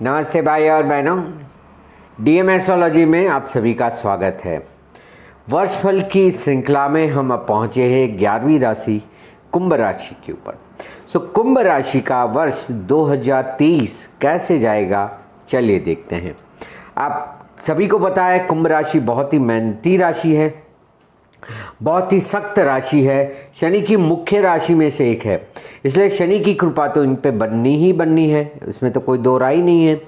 नमस्ते भाई और बहनों, डीएम एस्ट्रोलॉजी में आप सभी का स्वागत है। वर्षफल की श्रृंखला में हम अब पहुंचे हैं 11वीं राशि कुंभ राशि के ऊपर। कुंभ राशि का वर्ष 2023 कैसे जाएगा, चलिए देखते हैं। आप सभी को पता है कुंभ राशि बहुत ही मेहनती राशि है, बहुत ही सख्त राशि है, शनि की मुख्य राशि में से एक है, इसलिए शनि की कृपा तो इन पे बननी ही बननी है, इसमें तो कोई दो राय नहीं है।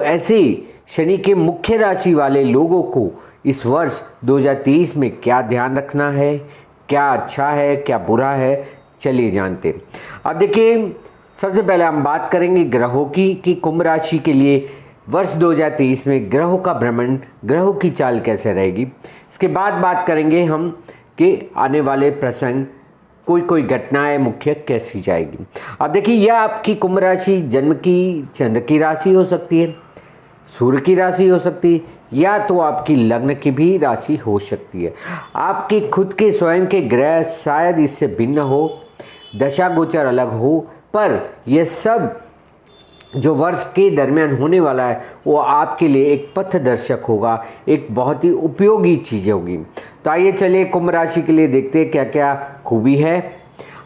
ऐसे शनि के मुख्य राशि वाले लोगों को इस वर्ष 2023 में क्या ध्यान रखना है, क्या अच्छा है क्या बुरा है, चलिए जानते। अब देखिए, सबसे पहले हम बात करेंगे ग्रहों की कि कुंभ राशि के लिए वर्ष 2023 में ग्रहों का भ्रमण, ग्रहों की चाल कैसे रहेगी। इसके बाद बात करेंगे हम कि आने वाले प्रसंग, कोई घटनाएं मुख्य कैसी जाएगी। अब देखिए, यह आपकी कुंभ राशि जन्म की चंद्र की राशि हो सकती है, सूर्य की राशि हो सकती है, या तो आपकी लग्न की भी राशि हो सकती है। आपके खुद के स्वयं के ग्रह शायद इससे भिन्न हो, दशा गोचर अलग हो, पर यह सब जो वर्ष के दरमियान होने वाला है वो आपके लिए एक पथदर्शक होगा, एक बहुत ही उपयोगी चीज़ होगी। तो आइए चलिए कुंभ राशि के लिए देखते हैं क्या क्या खूबी है।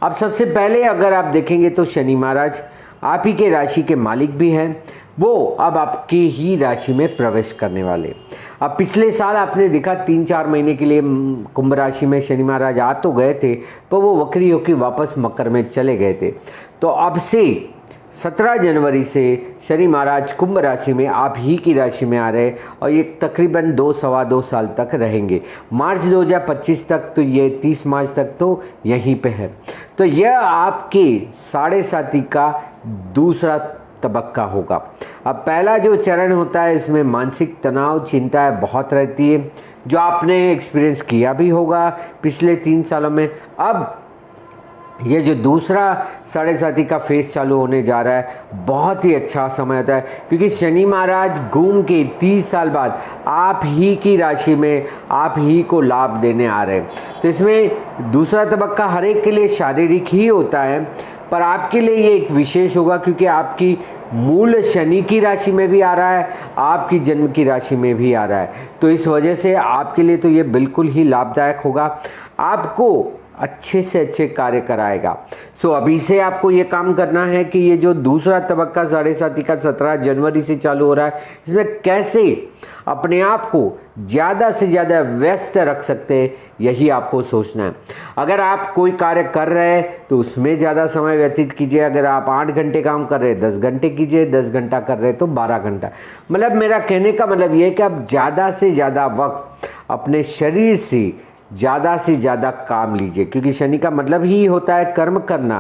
अब सबसे पहले अगर आप देखेंगे तो शनि महाराज आप ही के राशि के मालिक भी हैं, वो अब आपकी ही राशि में प्रवेश करने वाले। अब पिछले साल आपने देखा 3-4 महीने के लिए कुंभ राशि में शनि महाराज आ तो गए थे, पर वो वक्री होकर वापस मकर में चले गए थे। तो अब से 17 जनवरी से शनि महाराज कुंभ राशि में आप ही की राशि में आ रहे और ये तकरीबन 2-2.25 साल तक रहेंगे। मार्च 2025 तक, तो ये 30 मार्च तक तो यहीं पे है। तो यह आपके साढ़े साथी का दूसरा तबक्का होगा। अब पहला जो चरण होता है, इसमें मानसिक तनाव, चिंताएं बहुत रहती है, जो आपने एक्सपीरियंस किया भी होगा पिछले 3 सालों में। अब ये जो दूसरा साढ़े साथी का फेज चालू होने जा रहा है, बहुत ही अच्छा समय होता है, क्योंकि शनि महाराज घूम के 30 साल बाद आप ही की राशि में आप ही को लाभ देने आ रहे हैं। तो इसमें दूसरा तबक्का हर एक के लिए शारीरिक ही होता है, पर आपके लिए ये एक विशेष होगा क्योंकि आपकी मूल शनि की राशि में भी आ रहा है, आपकी जन्म की राशि में भी आ रहा है। तो इस वजह से आपके लिए तो ये बिल्कुल ही लाभदायक होगा, आपको अच्छे से अच्छे कार्य कराएगा। अभी से आपको ये काम करना है कि ये जो दूसरा तबक्का साढ़े साथी का 17 जनवरी से चालू हो रहा है, इसमें कैसे अपने आप को ज़्यादा से ज़्यादा व्यस्त रख सकते हैं, यही आपको सोचना है। अगर आप कोई कार्य कर रहे हैं तो उसमें ज़्यादा समय व्यतीत कीजिए। अगर आप 8 घंटे काम कर रहे हैं 10 घंटे कीजिए, 10 घंटा कर रहे हैं तो 12 घंटा। मतलब मेरा कहने का मतलब ये है कि आप ज़्यादा से ज़्यादा वक्त अपने शरीर से ज़्यादा काम लीजिए, क्योंकि शनि का मतलब ही होता है कर्म करना।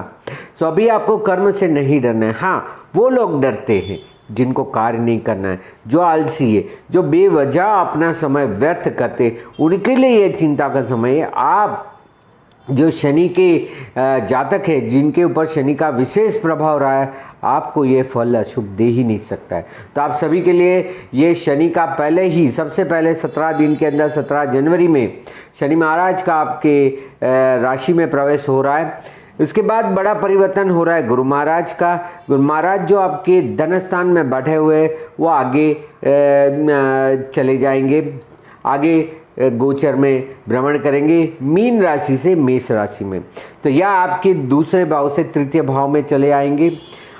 अभी आपको कर्म से नहीं डरना है। हाँ, वो लोग डरते हैं जिनको कार्य नहीं करना है, जो आलसी है, जो बेवजह अपना समय व्यर्थ करते, उनके लिए ये चिंता का समय है। आप जो शनि के जातक है, जिनके ऊपर शनि का विशेष प्रभाव रहा है, आपको ये फल अशुभ दे ही नहीं सकता है। तो आप सभी के लिए ये शनि का पहले ही, सबसे पहले 17 दिन के अंदर 17 जनवरी में शनि महाराज का आपके राशि में प्रवेश हो रहा है। इसके बाद बड़ा परिवर्तन हो रहा है गुरु महाराज का। गुरु महाराज जो आपके धन स्थान में बैठे हुए, वो आगे चले जाएंगे, आगे गोचर में भ्रमण करेंगे मीन राशि से मेष राशि में। तो यह आपके दूसरे भाव से तृतीय भाव में चले आएंगे।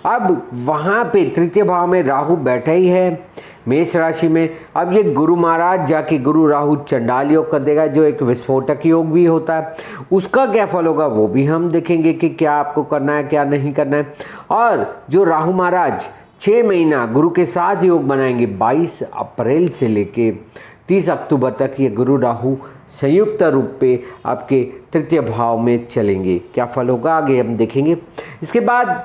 अब वहाँ पे तृतीय भाव में राहु बैठा ही है मेष राशि में। अब ये गुरु महाराज जाके गुरु राहु चंडाल योग कर देगा, जो एक विस्फोटक योग भी होता है। उसका क्या फल होगा वो भी हम देखेंगे कि क्या आपको करना है क्या नहीं करना है। और जो राहु महाराज 6 महीना गुरु के साथ योग बनाएंगे, 22 अप्रैल से लेके 30 अक्टूबर तक ये गुरु राहु संयुक्त रूप पे आपके तृतीय भाव में चलेंगे। क्या फल होगा आगे हम देखेंगे। इसके बाद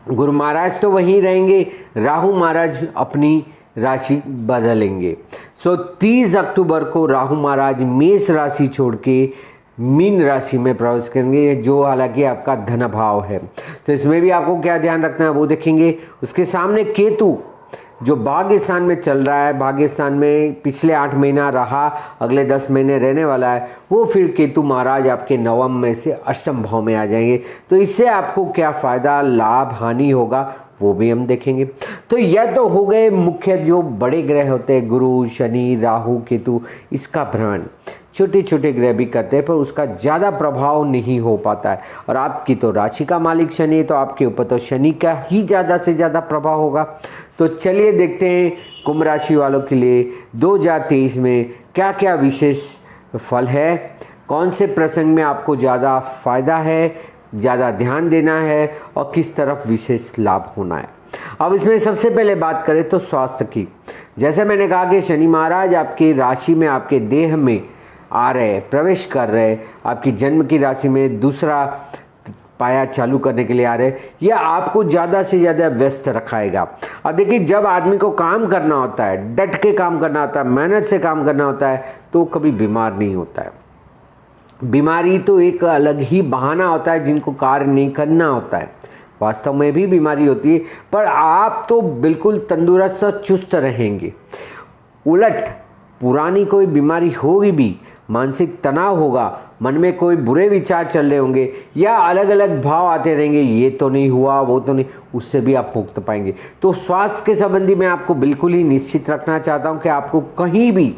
गुरु महाराज तो वहीं रहेंगे, राहु महाराज अपनी राशि बदलेंगे। 30 अक्टूबर को राहु महाराज मेष राशि छोड़ के मीन राशि में प्रवेश करेंगे, जो हालांकि आपका धन भाव है। तो इसमें भी आपको क्या ध्यान रखना है वो देखेंगे। उसके सामने केतु जो भाग्य स्थान में चल रहा है, भाग्य स्थान में पिछले 8 महीना रहा, अगले 10 महीने रहने वाला है, वो फिर केतु महाराज आपके नवम में से अष्टम भाव में आ जाएंगे। तो इससे आपको क्या फ़ायदा, लाभ, हानि होगा वो भी हम देखेंगे। तो यह तो हो गए मुख्य जो बड़े ग्रह होते हैं, गुरु, शनि, राहु, केतु, इसका भ्रमण। छोटे छोटे ग्रह भी करते हैं पर उसका ज़्यादा प्रभाव नहीं हो पाता है। और आपकी तो राशि का मालिक शनि है, तो आपके ऊपर तो शनि का ही ज़्यादा से ज़्यादा प्रभाव होगा। तो चलिए देखते हैं कुंभ राशि वालों के लिए 2023 में क्या क्या विशेष फल है, कौन से प्रसंग में आपको ज़्यादा फायदा है, ज़्यादा ध्यान देना है और किस तरफ विशेष लाभ होना है। अब इसमें सबसे पहले बात करें तो स्वास्थ्य की। जैसे मैंने कहा कि शनि महाराज आपकी राशि में, आपके देह में आ रहे, प्रवेश कर रहे, आपकी जन्म की राशि में दूसरा पाया चालू करने के लिए आ रहे, यह आपको ज़्यादा से ज़्यादा व्यस्त रखाएगा। अब देखिए, जब आदमी को काम करना होता है, डट के काम करना होता है, मेहनत से काम करना होता है, तो कभी बीमार नहीं होता है। बीमारी तो एक अलग ही बहाना होता है जिनको कार्य नहीं करना होता है। वास्तव में भी बीमारी होती है, पर आप तो बिल्कुल तंदुरुस्त और चुस्त रहेंगे। उलट पुरानी कोई बीमारी होगी भी, मानसिक तनाव होगा, मन में कोई बुरे विचार चल रहे होंगे या अलग अलग भाव आते रहेंगे, ये तो नहीं हुआ, वो तो नहीं, उससे भी आप मुक्त पाएंगे। तो स्वास्थ्य के संबंधी मैं आपको बिल्कुल ही निश्चित रखना चाहता हूं कि आपको कहीं भी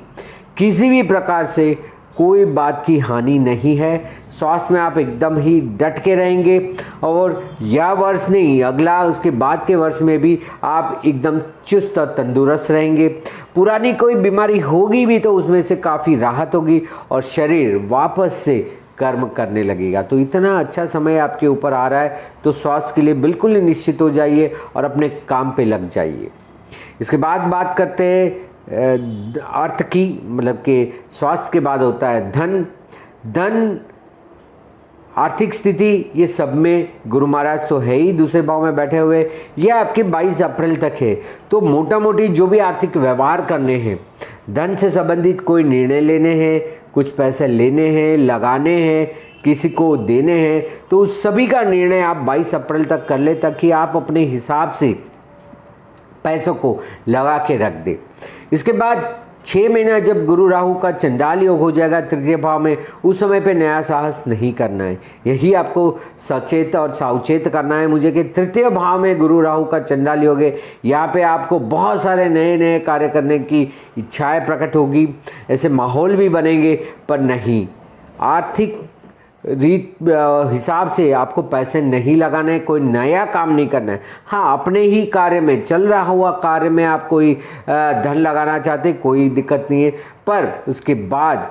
किसी भी प्रकार से कोई बात की हानि नहीं है। स्वास्थ्य में आप एकदम ही डट के रहेंगे और यह वर्ष नहीं, अगला उसके बाद के वर्ष में भी आप एकदम चुस्त और तंदुरुस्त रहेंगे। पुरानी कोई बीमारी होगी भी तो उसमें से काफ़ी राहत होगी और शरीर वापस से कर्म करने लगेगा। तो इतना अच्छा समय आपके ऊपर आ रहा है, तो स्वास्थ्य के लिए बिल्कुल ही निश्चित हो जाइए और अपने काम पे लग जाइए। इसके बाद बात करते हैं अर्थ की, मतलब कि स्वास्थ्य के बाद होता है धन, आर्थिक स्थिति। ये सब में गुरु महाराज तो है ही दूसरे भाव में बैठे हुए, ये आपके 22 अप्रैल तक है। तो मोटा मोटी जो भी आर्थिक व्यवहार करने हैं, धन से संबंधित कोई निर्णय लेने हैं, कुछ पैसे लेने हैं, लगाने हैं, किसी को देने हैं, तो उस सभी का निर्णय आप 22 अप्रैल तक कर ले, ताकि आप अपने हिसाब से पैसों को लगा के रख दे। इसके बाद 6 महीना जब गुरु राहु का चंडाल योग हो जाएगा तृतीय भाव में, उस समय पे नया साहस नहीं करना है। यही आपको सचेत और सावचेत करना है मुझे कि तृतीय भाव में गुरु राहु का चंडाल योग है। यहाँ पे आपको बहुत सारे नए नए कार्य करने की इच्छाएं प्रकट होगी, ऐसे माहौल भी बनेंगे, पर नहीं, आर्थिक हिसाब से आपको पैसे नहीं लगाना है, कोई नया काम नहीं करना है। हाँ, अपने ही कार्य में, चल रहा हुआ कार्य में आप कोई धन लगाना चाहते, कोई दिक्कत नहीं है। पर उसके बाद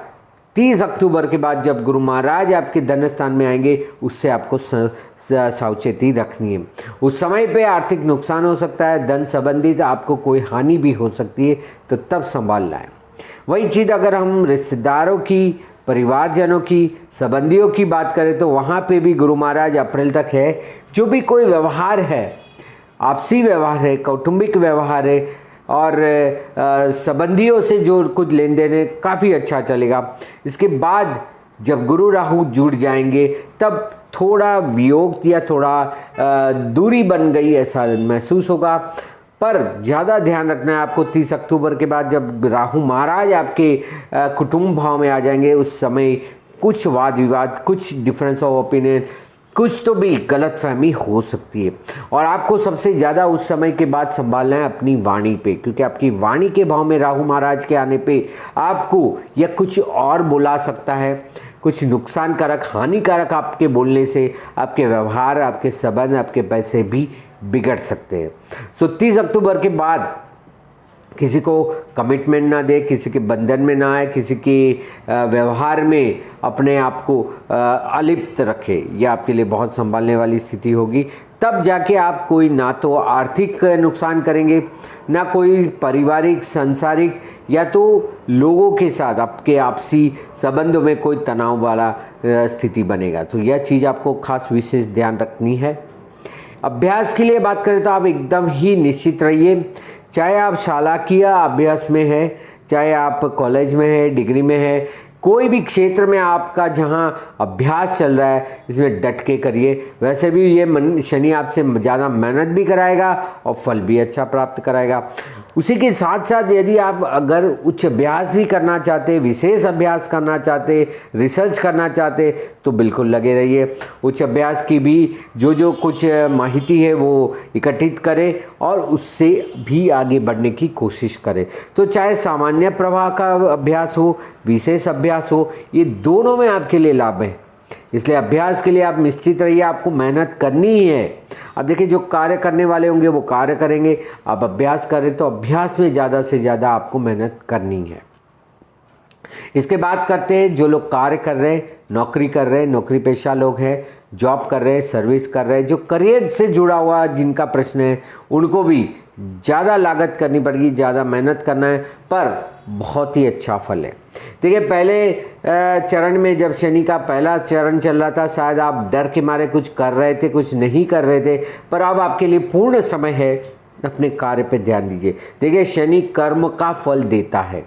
30 अक्टूबर के बाद जब गुरु महाराज आपके धन स्थान में आएंगे, उससे आपको सावचेती रखनी है। उस समय पे आर्थिक नुकसान हो सकता है, धन संबंधित आपको कोई हानि भी हो सकती है, तो तब संभालना है। वही चीज़ अगर हम रिश्तेदारों की, परिवारजनों की, संबंधियों की बात करें तो वहाँ पे भी गुरु महाराज अप्रैल तक है। जो भी कोई व्यवहार है, आपसी व्यवहार है, कौटुंबिक व्यवहार है और संबंधियों से जो कुछ लेन देन है, काफ़ी अच्छा चलेगा। इसके बाद जब गुरु राहु जुड़ जाएंगे तब थोड़ा वियोग या थोड़ा दूरी बन गई ऐसा महसूस होगा। पर ज़्यादा ध्यान रखना है आपको 30 अक्टूबर के बाद जब राहु महाराज आपके कुटुंब भाव में आ जाएंगे, उस समय कुछ वाद विवाद, कुछ डिफरेंस ऑफ ओपिनियन, कुछ तो भी गलतफहमी हो सकती है। और आपको सबसे ज़्यादा उस समय के बाद संभालना है अपनी वाणी पे, क्योंकि आपकी वाणी के भाव में राहु महाराज के आने पे आपको यह कुछ और बुला सकता है। कुछ नुकसानकारक, हानिकारक आपके बोलने से आपके व्यवहार, आपके संबंध, आपके पैसे भी बिगड़ सकते हैं। तो 30 अक्टूबर के बाद किसी को कमिटमेंट ना दे, किसी के बंधन में ना आए, किसी के व्यवहार में अपने आप को अलिप्त रखे, यह आपके लिए बहुत संभालने वाली स्थिति होगी। तब जाके आप कोई ना तो आर्थिक नुकसान करेंगे, ना कोई पारिवारिक, सांसारिक या तो लोगों के साथ आपके आपसी संबंधों में कोई तनाव वाला स्थिति बनेगा। तो यह चीज़ आपको खास विशेष ध्यान रखनी है। अभ्यास के लिए बात करें तो आप एकदम ही निश्चित रहिए, चाहे आप शालाकीय अभ्यास में है, चाहे आप कॉलेज में है, डिग्री में है, कोई भी क्षेत्र में आपका जहाँ अभ्यास चल रहा है, इसमें डट के करिए। वैसे भी ये शनि आपसे ज़्यादा मेहनत भी कराएगा और फल भी अच्छा प्राप्त कराएगा। उसी के साथ साथ यदि आप अगर उच्च अभ्यास भी करना चाहते, विशेष अभ्यास करना चाहते, रिसर्च करना चाहते, तो बिल्कुल लगे रहिए। उच्च अभ्यास की भी जो कुछ माहिती है वो इकट्ठित करें और उससे भी आगे बढ़ने की कोशिश करें। तो चाहे सामान्य प्रवाह का अभ्यास हो, विशेष अभ्यास हो, ये दोनों में आपके लिए लाभ है। इसलिए अभ्यास के लिए आप निश्चित रहिए, आपको मेहनत करनी ही है। अब देखिए, जो कार्य करने वाले होंगे वो कार्य करेंगे, आप अभ्यास करें तो अभ्यास में ज़्यादा से ज़्यादा आपको मेहनत करनी है। इसके बाद करते हैं जो लोग कार्य कर रहे हैं, नौकरी कर रहे हैं, नौकरी पेशा लोग हैं, जॉब कर रहे हैं, सर्विस कर रहे हैं, जो करियर से जुड़ा हुआ जिनका प्रश्न है, उनको भी ज़्यादा लागत करनी पड़ेगी, ज़्यादा मेहनत करना है, पर बहुत ही अच्छा फल है। देखिए, पहले चरण में जब शनि का पहला चरण चल रहा था, शायद आप डर के मारे कुछ कर रहे थे, कुछ नहीं कर रहे थे, पर अब आपके लिए पूर्ण समय है, अपने कार्य पे ध्यान दीजिए। देखिए, शनि कर्म का फल देता है,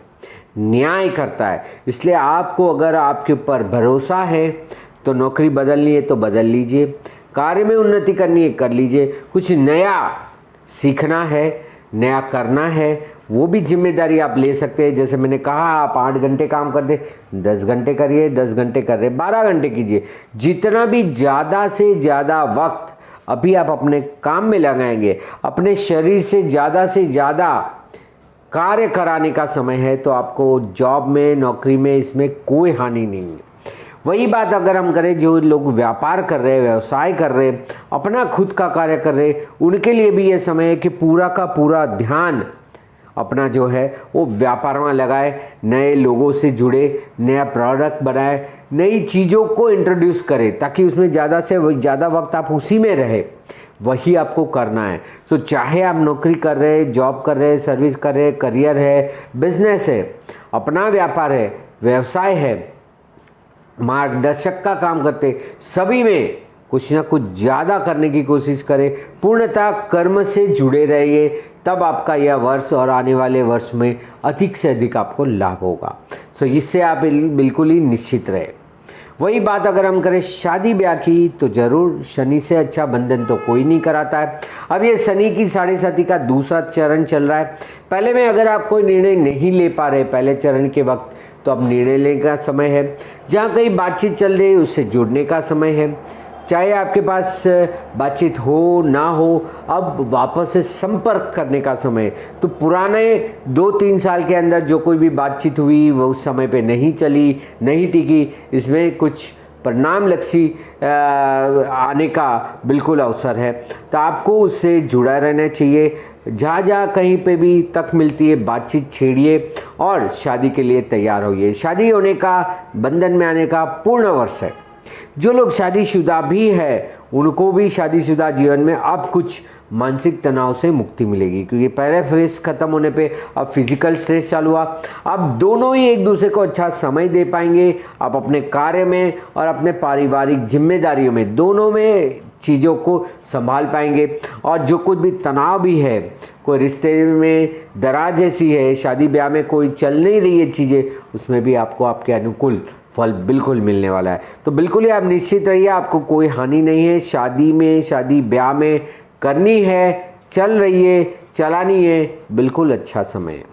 न्याय करता है, इसलिए आपको अगर आपके ऊपर भरोसा है तो नौकरी बदलनी है तो बदल लीजिए, कार्य में उन्नति करनी है कर लीजिए, कुछ नया सीखना है, नया करना है, वो भी जिम्मेदारी आप ले सकते हैं। जैसे मैंने कहा, आप 8 घंटे काम कर दे, 10 घंटे करिए, 10 घंटे कर रहे 12 घंटे कीजिए। जितना भी ज़्यादा से ज़्यादा वक्त अभी आप अपने काम में लगाएंगे, अपने शरीर से ज़्यादा कार्य कराने का समय है, तो आपको जॉब में, नौकरी में, इसमें कोई हानि नहीं है। वही बात अगर हम करें जो लोग व्यापार कर रहे हैं, व्यवसाय कर रहे हैं, अपना खुद का कार्य कर रहे हैं, उनके लिए भी ये समय है कि पूरा का पूरा ध्यान अपना जो है वो व्यापार में लगाए, नए लोगों से जुड़े, नया प्रोडक्ट बनाए, नई चीज़ों को इंट्रोड्यूस करें, ताकि उसमें ज़्यादा से ज़्यादा वक्त आप उसी में रहे। वही आपको करना है। तो चाहे आप नौकरी कर रहे, जॉब कर रहे, सर्विस कर रहे, करियर है, बिजनेस है, अपना व्यापार है, व्यवसाय है, मार्गदर्शक का काम करते, सभी में कुछ ना कुछ ज़्यादा करने की कोशिश करें। पूर्णतः कर्म से जुड़े रहिए, तब आपका यह वर्ष और आने वाले वर्ष में अधिक से अधिक आपको लाभ होगा। सो इससे आप बिल्कुल ही निश्चित रहे। वही बात अगर हम करें शादी ब्याह की, तो जरूर शनि से अच्छा बंधन तो कोई नहीं कराता है। अब ये शनि की 7.5 का दूसरा चरण चल रहा है। पहले में अगर आप कोई निर्णय नहीं ले पा रहे पहले चरण के वक्त, तो अब निर्णय लेने का समय है। जहाँ कहीं बातचीत चल रही है उससे जुड़ने का समय है। चाहे आपके पास बातचीत हो ना हो, अब वापस से संपर्क करने का समय है। तो पुराने 2-3 साल के अंदर जो कोई भी बातचीत हुई वो उस समय पे नहीं चली, नहीं टिकी, इसमें कुछ परिणाम लक्षी आने का बिल्कुल अवसर है। तो आपको उससे जुड़ा रहना चाहिए। जहाँ कहीं पे भी तक मिलती है बातचीत छेड़िए और शादी के लिए तैयार होइए। शादी होने का, बंधन में आने का पूर्ण वर्ष है। जो लोग शादीशुदा भी है, उनको भी शादीशुदा जीवन में अब कुछ मानसिक तनाव से मुक्ति मिलेगी, क्योंकि पहले फेज खत्म होने पे अब फिजिकल स्ट्रेस चालू हुआ। अब दोनों ही एक दूसरे को अच्छा समय दे पाएंगे। आप अपने कार्य में और अपने पारिवारिक जिम्मेदारियों में, दोनों में चीज़ों को संभाल पाएंगे। और जो कुछ भी तनाव भी है, कोई रिश्ते में दरार जैसी है, शादी ब्याह में कोई चल नहीं रही है चीज़ें, उसमें भी आपको आपके अनुकूल फल बिल्कुल मिलने वाला है। तो बिल्कुल ही आप निश्चित रहिए, आपको कोई हानि नहीं है। शादी में, शादी ब्याह में करनी है, चल रही है, चलानी है, बिल्कुल अच्छा समय है।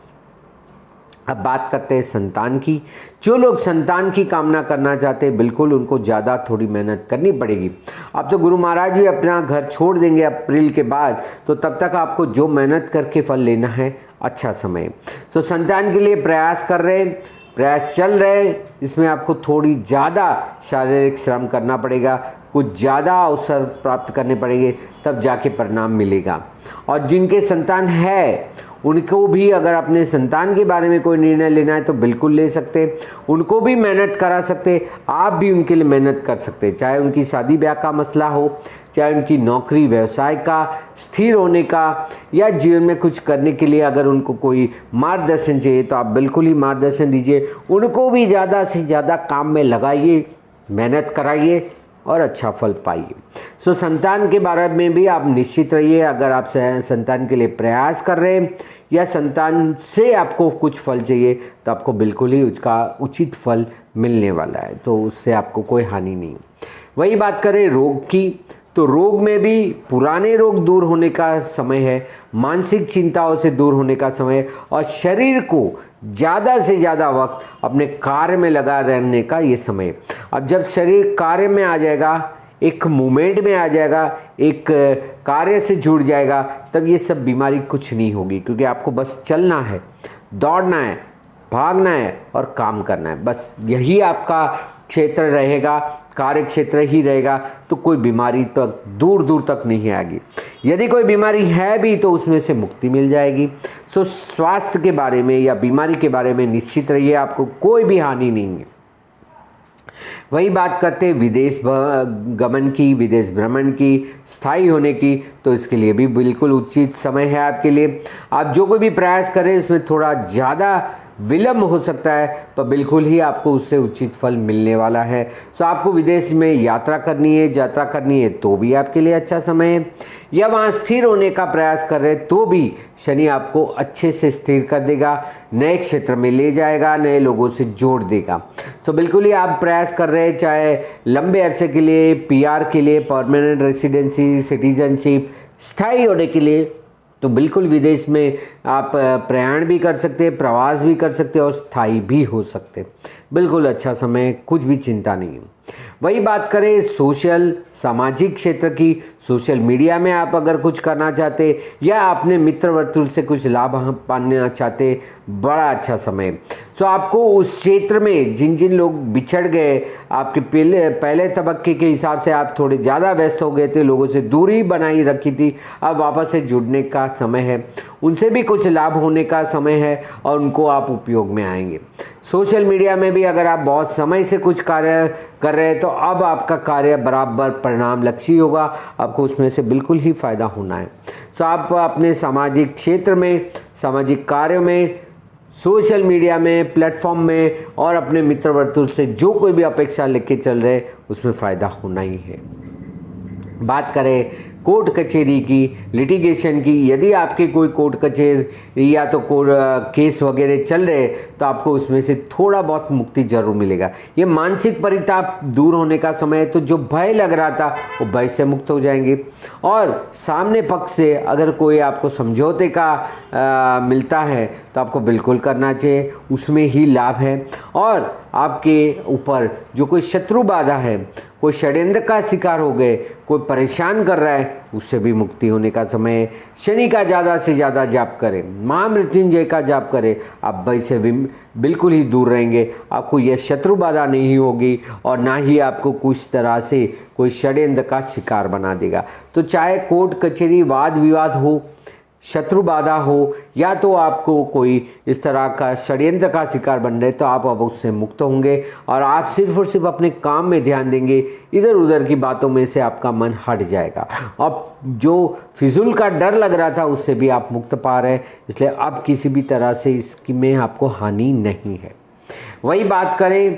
अब बात करते हैं संतान की। जो लोग संतान की कामना करना चाहते हैं, बिल्कुल उनको ज़्यादा थोड़ी मेहनत करनी पड़ेगी। अब तो गुरु महाराज भी अपना घर छोड़ देंगे अप्रैल के बाद, तो तब तक आपको जो मेहनत करके फल लेना है, अच्छा समय। तो संतान के लिए प्रयास कर रहे हैं, प्रयास चल रहे हैं, इसमें आपको थोड़ी ज़्यादा शारीरिक श्रम करना पड़ेगा, कुछ ज़्यादा अवसर प्राप्त करने पड़ेंगे, तब जाके परिणाम मिलेगा। और जिनके संतान है, उनको भी अगर अपने संतान के बारे में कोई निर्णय लेना है तो बिल्कुल ले सकते हैं। उनको भी मेहनत करा सकते हैं, आप भी उनके लिए मेहनत कर सकते हैं। चाहे उनकी शादी ब्याह का मसला हो, चाहे उनकी नौकरी व्यवसाय का स्थिर होने का, या जीवन में कुछ करने के लिए अगर उनको कोई मार्गदर्शन चाहिए, तो आप बिल्कुल ही मार्गदर्शन दीजिए। उनको भी ज़्यादा से ज़्यादा काम में लगाइए, मेहनत कराइए और अच्छा फल पाइए। सो संतान के बारे में भी आप निश्चित रहिए। अगर आप संतान के लिए प्रयास कर रहे हैं या संतान से आपको कुछ फल चाहिए, तो आपको बिल्कुल ही उसका उचित फल मिलने वाला है, तो उससे आपको कोई हानि नहीं। वही बात करें रोग की, तो रोग में भी पुराने रोग दूर होने का समय है, मानसिक चिंताओं से दूर होने का समय है और शरीर को ज़्यादा से ज़्यादा वक्त अपने कार्य में लगा रहने का ये समय। अब जब शरीर कार्य में आ जाएगा, एक मूवमेंट में आ जाएगा, एक कार्य से जुड़ जाएगा, तब ये सब बीमारी कुछ नहीं होगी, क्योंकि आपको बस चलना है, दौड़ना है, भागना है और काम करना है। बस यही आपका क्षेत्र रहेगा, कार्य क्षेत्र ही रहेगा, तो कोई बीमारी तक दूर दूर तक नहीं आएगी। यदि कोई बीमारी है भी तो उसमें से मुक्ति मिल जाएगी। सो स्वास्थ्य के बारे में या बीमारी के बारे में निश्चित रहिए, आपको कोई भी हानि नहीं है। वही बात करते विदेश गमन की, विदेश भ्रमण की, स्थायी होने की, तो इसके लिए भी बिल्कुल उचित समय है आपके लिए। आप जो कोई भी प्रयास करें उसमें थोड़ा ज़्यादा विलंब हो सकता है, पर बिल्कुल ही आपको उससे उचित फल मिलने वाला है। सो आपको विदेश में यात्रा करनी है तो भी आपके लिए अच्छा समय है, या वहाँ स्थिर होने का प्रयास कर रहे तो भी शनि आपको अच्छे से स्थिर कर देगा, नए क्षेत्र में ले जाएगा, नए लोगों से जोड़ देगा। तो बिल्कुल ही आप प्रयास कर रहे हैं, चाहे लंबे अरसे के लिए, PR के लिए, परमानेंट रेसिडेंसी, सिटीजनशिप, स्थायी होने के लिए, तो बिल्कुल विदेश में आप प्रयाण भी कर सकते हैं, प्रवास भी कर सकते हैं और स्थायी भी हो सकते हैं। बिल्कुल अच्छा समय, कुछ भी चिंता नहीं है। वही बात करें सोशल सामाजिक क्षेत्र की, सोशल मीडिया में आप अगर कुछ करना चाहते या अपने मित्र वर्तुल से कुछ लाभ पाना चाहते, बड़ा अच्छा समय। सो आपको उस क्षेत्र में जिन जिन लोग बिछड़ गए, आपके पहले तबक्के के हिसाब से आप थोड़े ज़्यादा व्यस्त हो गए थे, लोगों से दूरी बनाई रखी थी, अब वापस से जुड़ने का समय है, उनसे भी कुछ लाभ होने का समय है और उनको आप उपयोग में आएंगे। सोशल मीडिया में भी अगर आप बहुत समय से कुछ कार्य कर रहे हैं तो अब आपका कार्य बराबर परिणाम लक्ष्य होगा, आपको उसमें से बिल्कुल ही फायदा होना है। तो आप अपने सामाजिक क्षेत्र में, सामाजिक कार्यों में, सोशल मीडिया में, प्लेटफॉर्म में और अपने मित्र वर्तुल से जो कोई भी अपेक्षा लेके चल रहे उसमें फ़ायदा होना ही है। बात करें कोर्ट कचहरी की, लिटिगेशन की, यदि आपके कोई कोर्ट कचहरी या तो केस वगैरह चल रहे तो आपको उसमें से थोड़ा बहुत मुक्ति जरूर मिलेगा। ये मानसिक परिताप दूर होने का समय है, तो जो भय लग रहा था वो भय से मुक्त हो जाएंगे। और सामने पक्ष से अगर कोई आपको समझौते का मिलता है तो आपको बिल्कुल करना चाहिए, उसमें ही लाभ है। और आपके ऊपर जो कोई शत्रु बाधा है, कोई षड्यंत्र का शिकार हो गए, कोई परेशान कर रहा है, उससे भी मुक्ति होने का समय है। शनि का ज़्यादा से ज़्यादा जाप करें, महामृत्युंजय का जाप करें, आप भय से बिल्कुल ही दूर रहेंगे। आपको यह शत्रु बाधा नहीं होगी और ना ही आपको कुछ तरह से कोई षड्यंत्र का शिकार बना देगा। तो चाहे कोर्ट कचहरी, वाद विवाद हो, शत्रु बाधा हो, या तो आपको कोई इस तरह का षड्यंत्र का शिकार बन रहे, तो आप अब उससे मुक्त होंगे और आप सिर्फ और सिर्फ अपने काम में ध्यान देंगे। इधर उधर की बातों में से आपका मन हट जाएगा। अब जो फिजूल का डर लग रहा था उससे भी आप मुक्त पा रहे हैं, इसलिए अब किसी भी तरह से इसमें आपको हानि नहीं है। वही बात करें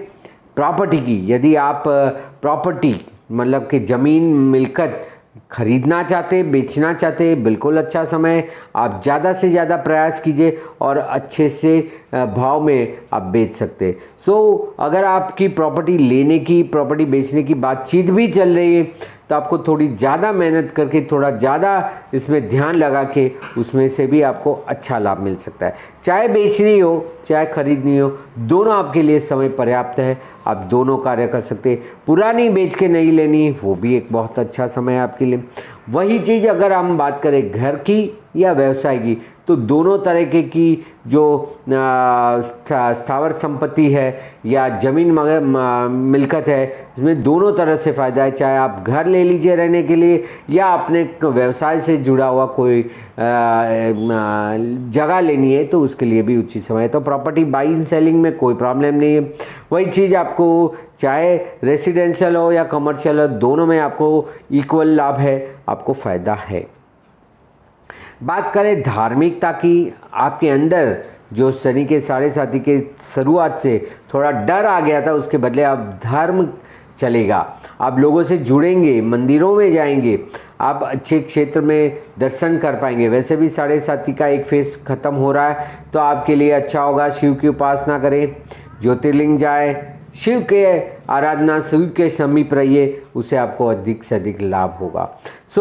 प्रॉपर्टी की, यदि आप प्रॉपर्टी मतलब कि ज़मीन मिलकत खरीदना चाहते, बेचना चाहते, बिल्कुल अच्छा समय। आप ज़्यादा से ज़्यादा प्रयास कीजिए और अच्छे से भाव में आप बेच सकते। सो अगर आपकी प्रॉपर्टी लेने की, प्रॉपर्टी बेचने की बातचीत भी चल रही है तो आपको थोड़ी ज़्यादा मेहनत करके, थोड़ा ज़्यादा इसमें ध्यान लगा के उसमें से भी आपको अच्छा लाभ मिल सकता है। चाहे बेचनी हो चाहे खरीदनी हो, दोनों आपके लिए समय पर्याप्त है, आप दोनों कार्य कर सकते हैं। पुरानी बेच के नहीं लेनी, वो भी एक बहुत अच्छा समय है आपके लिए। वही चीज़ अगर हम बात करें घर की या व्यवसाय की, तो दोनों तरीके की जो स्थावर संपत्ति है या ज़मीन मिलकत है, इसमें दोनों तरह से फ़ायदा है। चाहे आप घर ले लीजिए रहने के लिए या अपने व्यवसाय से जुड़ा हुआ कोई जगह लेनी है तो उसके लिए भी उचित समय है। तो प्रॉपर्टी बाइंग सेलिंग में कोई प्रॉब्लम नहीं है। वही चीज़ आपको चाहे रेसिडेंशियल हो या कमर्शियल हो, दोनों में आपको इक्वल लाभ है, आपको फ़ायदा है। बात करें धार्मिकता की, आपके अंदर जो शनि के साढ़े साथी के शुरुआत से थोड़ा डर आ गया था, उसके बदले आप धर्म चलेगा। आप लोगों से जुड़ेंगे, मंदिरों में जाएंगे, आप अच्छे क्षेत्र में दर्शन कर पाएंगे। वैसे भी साढ़े साथी का एक फेस खत्म हो रहा है, तो आपके लिए अच्छा होगा। शिव की उपासना करें, ज्योतिर्लिंग जाए, शिव के आराधना, शिव के समीप रहिए, उससे आपको अधिक से अधिक लाभ होगा।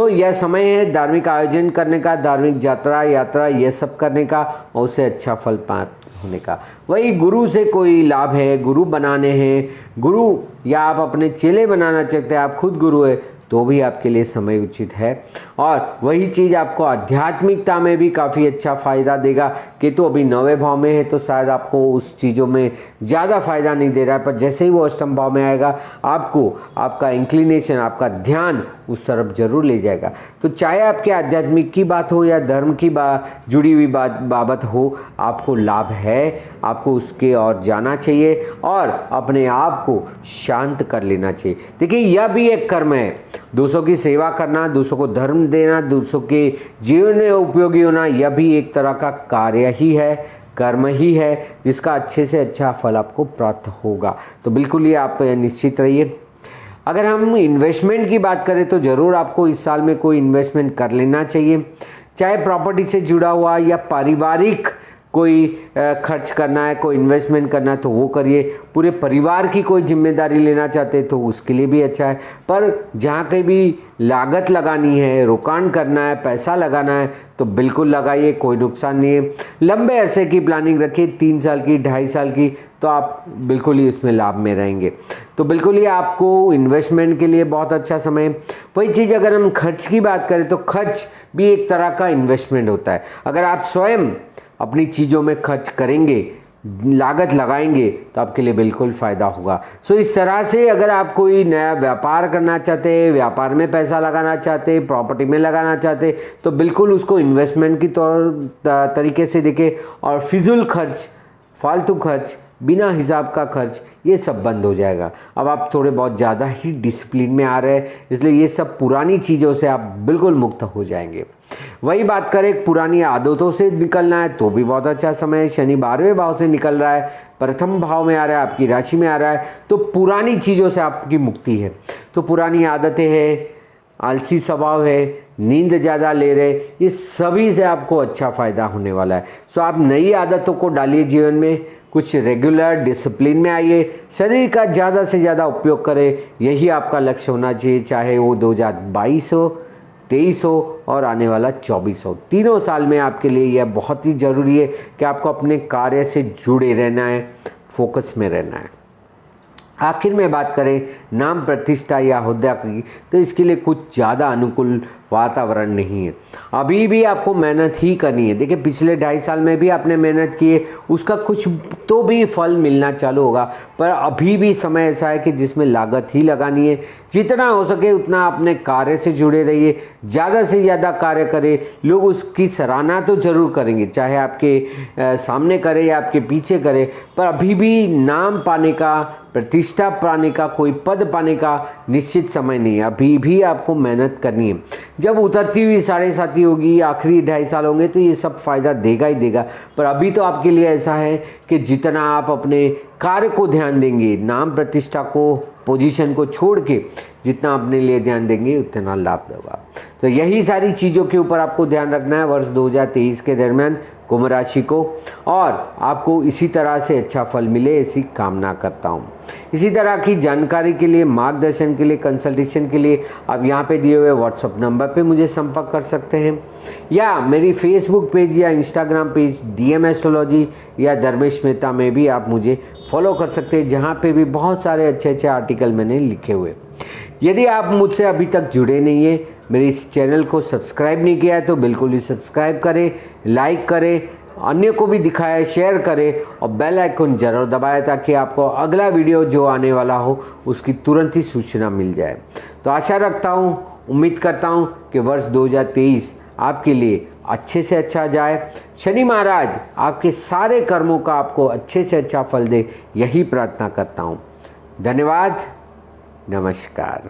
यह समय है धार्मिक आयोजन करने का, धार्मिक यात्रा ये सब करने का और उससे अच्छा फल प्राप्त होने का। वही गुरु से कोई लाभ है, गुरु बनाने हैं, गुरु या आप अपने चेले बनाना चाहते हैं, आप खुद गुरु है, तो भी आपके लिए समय उचित है। और वही चीज़ आपको आध्यात्मिकता में भी काफ़ी अच्छा फ़ायदा देगा। केतु अभी 9वें भाव में है तो शायद आपको उस चीज़ों में ज़्यादा फायदा नहीं दे रहा है, पर जैसे ही वो अष्टम भाव में आएगा आपको आपका इंक्लिनेशन, आपका ध्यान उस तरफ जरूर ले जाएगा। तो चाहे आपके आध्यात्मिक की बात हो या धर्म की जुड़ी हुई बाबत हो, आपको लाभ है, आपको उसके और जाना चाहिए और अपने आप को शांत कर लेना चाहिए। देखिए, यह भी एक कर्म है, दूसरों की सेवा करना, दूसरों को धर्म देना, दूसरों के जीवन में उपयोगी होना, यह भी एक तरह का कार्य ही है, कर्म ही है, जिसका अच्छे से अच्छा फल आपको प्राप्त होगा। तो बिल्कुल ये आप निश्चित रहिए। अगर हम इन्वेस्टमेंट की बात करें तो ज़रूर आपको इस साल में कोई इन्वेस्टमेंट कर लेना चाहिए, चाहे प्रॉपर्टी से जुड़ा हुआ या पारिवारिक कोई खर्च करना है, कोई इन्वेस्टमेंट करना है तो वो करिए। पूरे परिवार की कोई जिम्मेदारी लेना चाहते हैं तो उसके लिए भी अच्छा है। पर जहाँ कहीं भी लागत लगानी है, रोकान करना है, पैसा लगाना है तो बिल्कुल लगाइए, कोई नुकसान नहीं है। लंबे अरसे की प्लानिंग रखिए, 3 साल की, 2.5 साल की, तो आप बिल्कुल ही उसमें लाभ में रहेंगे। तो बिल्कुल ही आपको इन्वेस्टमेंट के लिए बहुत अच्छा समय है। वही चीज़ अगर हम खर्च की बात करें तो खर्च भी एक तरह का इन्वेस्टमेंट होता है। अगर आप स्वयं अपनी चीज़ों में खर्च करेंगे, लागत लगाएंगे तो आपके लिए बिल्कुल फ़ायदा होगा। इस तरह से अगर आप कोई नया व्यापार करना चाहते हैं, व्यापार में पैसा लगाना चाहते हैं, प्रॉपर्टी में लगाना चाहते हैं, तो बिल्कुल उसको इन्वेस्टमेंट की तरीके से देखें और फिजूल खर्च, फालतू खर्च, बिना हिसाब का खर्च, ये सब बंद हो जाएगा। अब आप थोड़े बहुत ज़्यादा ही डिसिप्लिन में आ रहे हैं, इसलिए ये सब पुरानी चीज़ों से आप बिल्कुल मुक्त हो जाएंगे। वही बात करें पुरानी आदतों से निकलना है तो भी बहुत अच्छा समय है। शनि 12वें भाव से निकल रहा है, प्रथम भाव में आ रहा है, आपकी राशि में आ रहा है, तो पुरानी चीज़ों से आपकी मुक्ति है। तो पुरानी आदतें हैं, आलसी स्वभाव है, नींद ज़्यादा ले रहे, ये सभी से आपको अच्छा फ़ायदा होने वाला है। आप नई आदतों को डालिए जीवन में, कुछ रेगुलर डिसिप्लिन में आइए, शरीर का ज़्यादा से ज़्यादा उपयोग करें, यही आपका लक्ष्य होना चाहिए। चाहे वो 2022 हो, 23 हो और आने वाला 24 हो, तीनों साल में आपके लिए यह बहुत ही ज़रूरी है कि आपको अपने कार्य से जुड़े रहना है, फोकस में रहना है। आखिर में बात करें नाम प्रतिष्ठा या हुद्दा की, तो इसके लिए कुछ ज़्यादा अनुकूल वातावरण नहीं है। अभी भी आपको मेहनत ही करनी है। देखिए, पिछले 2.5 साल में भी आपने मेहनत की है, उसका कुछ तो भी फल मिलना चालू होगा, पर अभी भी समय ऐसा है कि जिसमें लागत ही लगानी है। जितना हो सके उतना अपने कार्य से जुड़े रहिए, ज़्यादा से ज़्यादा कार्य करें। लोग उसकी सराहना तो ज़रूर करेंगे, चाहे आपके सामने करे या आपके पीछे करे, पर अभी भी नाम पाने का, प्रतिष्ठा पाने का, कोई पद पाने का निश्चित समय नहीं है। अभी भी आपको मेहनत करनी है। जब उतरती हुई 7.5 होगी, आखिरी 2.5 साल होंगे, तो ये सब फायदा देगा ही देगा। पर अभी तो आपके लिए ऐसा है कि जितना आप अपने कार्य को ध्यान देंगे, नाम प्रतिष्ठा को, पोजीशन को छोड़ के जितना अपने लिए ध्यान देंगे उतना लाभ देगा। तो यही सारी चीज़ों के ऊपर आपको ध्यान रखना है वर्ष 2023 के दरमियान कुंभ राशि को, और आपको इसी तरह से अच्छा फल मिले ऐसी कामना करता हूँ। इसी तरह की जानकारी के लिए, मार्गदर्शन के लिए, कंसल्टेशन के लिए आप यहाँ पे दिए हुए व्हाट्सएप नंबर पे मुझे संपर्क कर सकते हैं, या मेरी फेसबुक पेज या इंस्टाग्राम पेज DM एस्ट्रोलॉजी या धर्मेश मेहता में भी आप मुझे फॉलो कर सकते हैं, जहाँ पे भी बहुत सारे अच्छे अच्छे आर्टिकल मैंने लिखे हुए। यदि आप मुझसे अभी तक जुड़े नहीं हैं, मेरे इस चैनल को सब्सक्राइब नहीं किया है, तो बिल्कुल ही सब्सक्राइब करें, लाइक करें, अन्य को भी दिखाएं, शेयर करें और बेल आइकन जरूर दबाएं, ताकि आपको अगला वीडियो जो आने वाला हो उसकी तुरंत ही सूचना मिल जाए। तो आशा रखता हूँ, उम्मीद करता हूँ कि वर्ष 2023 आपके लिए अच्छे से अच्छा जाए। शनि महाराज आपके सारे कर्मों का आपको अच्छे से अच्छा फल दे, यही प्रार्थना करता हूँ। धन्यवाद, नमस्कार।